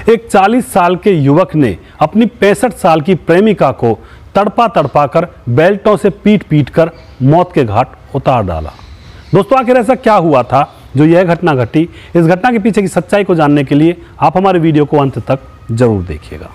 एक 40 साल के युवक ने अपनी 65 साल की प्रेमिका को तड़पा तड़पा कर बेल्टों से पीट पीट कर मौत के घाट उतार डाला। दोस्तों, आखिर ऐसा क्या हुआ था जो यह घटना घटी? इस घटना के पीछे की सच्चाई को जानने के लिए आप हमारे वीडियो को अंत तक जरूर देखिएगा।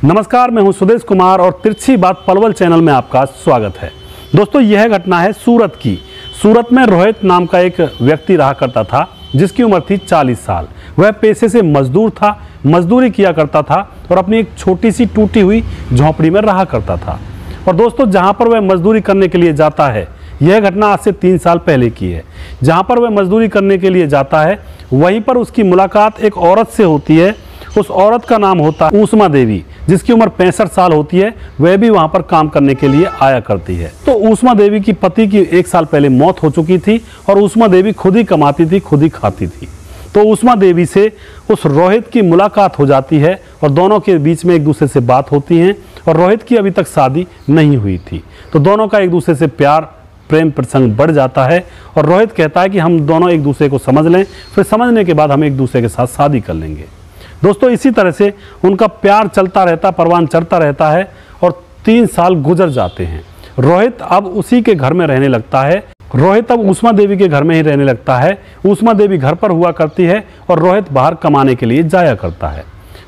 नमस्कार, मैं हूं सुदेश कुमार और तिरछी बात पलवल चैनल में आपका स्वागत है। दोस्तों, यह घटना है सूरत की। सूरत में रोहित नाम का एक व्यक्ति रहा करता था जिसकी उम्र थी 40 साल। वह पेशे से मजदूर था, मजदूरी किया करता था और अपनी एक छोटी सी टूटी हुई झोंपड़ी में रहा करता था। और दोस्तों, जहां पर वह मजदूरी करने के लिए जाता है, यह घटना आज से 3 साल पहले की है। जहां पर वह मजदूरी करने के लिए जाता है वहीं पर उसकी मुलाकात एक औरत से होती है। उस औरत का नाम होता है ऊष्मा देवी, जिसकी उम्र 65 साल होती है। वह भी वहां पर काम करने के लिए आया करती है। तो ऊष्मा देवी की पति की 1 साल पहले मौत हो चुकी थी और ऊष्मा देवी खुद ही कमाती थी, खुद ही खाती थी। तो ऊष्मा देवी से उस रोहित की मुलाकात हो जाती है और दोनों के बीच में एक दूसरे से बात होती है। और रोहित की अभी तक शादी नहीं हुई थी, तो दोनों का एक दूसरे से प्यार प्रेम प्रसंग बढ़ जाता है। और रोहित कहता है कि हम दोनों एक दूसरे को समझ लें, फिर समझने के बाद हम एक दूसरे के साथ शादी कर लेंगे। दोस्तों, इसी तरह से उनका प्यार चलता रहता, परवान चढ़ता रहता है और 3 साल गुजर जाते हैं। रोहित अब उसी के घर में रहने लगता है। रोहित अब ऊष्मा देवी के घर में ही रहने लगता है। ऊष्मा देवी घर पर हुआ करती है और रोहित बाहर कमाने के लिए जाया करता है।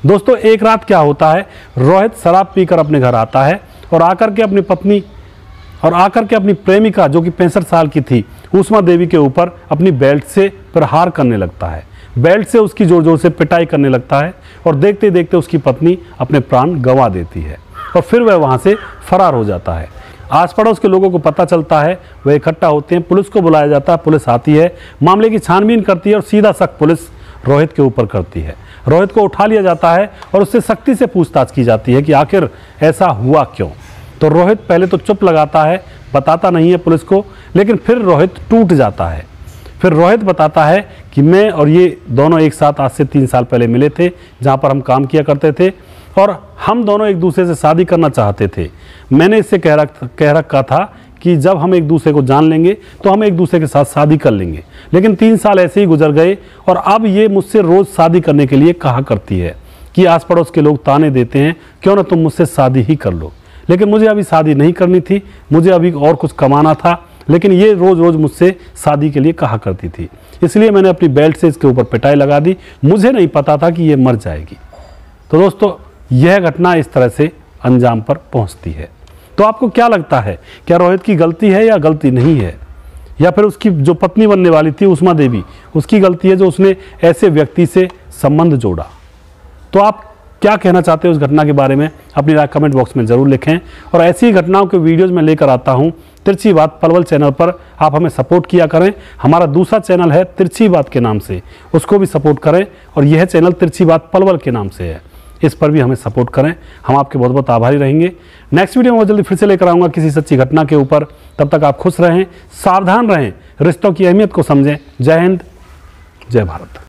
दोस्तों, एक रात क्या होता है, रोहित शराब पीकर अपने घर आता है और आकर के अपनी प्रेमिका जो कि 65 साल की थी, ऊष्मा देवी के ऊपर अपनी बेल्ट से प्रहार करने लगता है। बेल्ट से उसकी जोर जोर से पिटाई करने लगता है और देखते देखते उसकी पत्नी अपने प्राण गंवा देती है और फिर वह वहां से फरार हो जाता है। आस पड़ोस के लोगों को पता चलता है, वह इकट्ठा होते हैं, पुलिस को बुलाया जाता है। पुलिस आती है, मामले की छानबीन करती है और सीधा शक पुलिस रोहित के ऊपर करती है। रोहित को उठा लिया जाता है और उससे सख्ती से पूछताछ की जाती है कि आखिर ऐसा हुआ क्यों। तो रोहित पहले तो चुप लगाता है, बताता नहीं है पुलिस को, लेकिन फिर रोहित टूट जाता है। फिर रोहित बताता है कि मैं और ये दोनों एक साथ आज से 3 साल पहले मिले थे, जहाँ पर हम काम किया करते थे और हम दोनों एक दूसरे से शादी करना चाहते थे। मैंने इससे कह रखा था कि जब हम एक दूसरे को जान लेंगे तो हम एक दूसरे के साथ शादी कर लेंगे। लेकिन 3 साल ऐसे ही गुजर गए और अब ये मुझसे रोज़ शादी करने के लिए कहा करती है कि आस पड़ोस के लोग ताने देते हैं, क्यों ना तुम मुझसे शादी ही कर लो। लेकिन मुझे अभी शादी नहीं करनी थी, मुझे अभी और कुछ कमाना था, लेकिन ये रोज़ रोज़ मुझसे शादी के लिए कहा करती थी। इसलिए मैंने अपनी बेल्ट से इसके ऊपर पिटाई लगा दी। मुझे नहीं पता था कि ये मर जाएगी। तो दोस्तों, यह घटना इस तरह से अंजाम पर पहुंचती है। तो आपको क्या लगता है, क्या रोहित की गलती है या गलती नहीं है? या फिर उसकी जो पत्नी बनने वाली थी ऊष्मा देवी, उसकी गलती है जो उसने ऐसे व्यक्ति से संबंध जोड़ा? तो आप क्या कहना चाहते हैं उस घटना के बारे में? अपनी राय कमेंट बॉक्स में ज़रूर लिखें। और ऐसी ही घटनाओं के वीडियोज़ में लेकर आता हूं तिरछी बात पलवल चैनल पर। आप हमें सपोर्ट किया करें। हमारा दूसरा चैनल है तिरछी बात के नाम से, उसको भी सपोर्ट करें। और यह चैनल तिरछी बात पलवल के नाम से है, इस पर भी हमें सपोर्ट करें। हम आपके बहुत बहुत आभारी रहेंगे। नेक्स्ट वीडियो में बहुत जल्दी फिर से लेकर आऊँगा किसी सच्ची घटना के ऊपर। तब तक आप खुश रहें, सावधान रहें, रिश्तों की अहमियत को समझें। जय हिंद, जय भारत।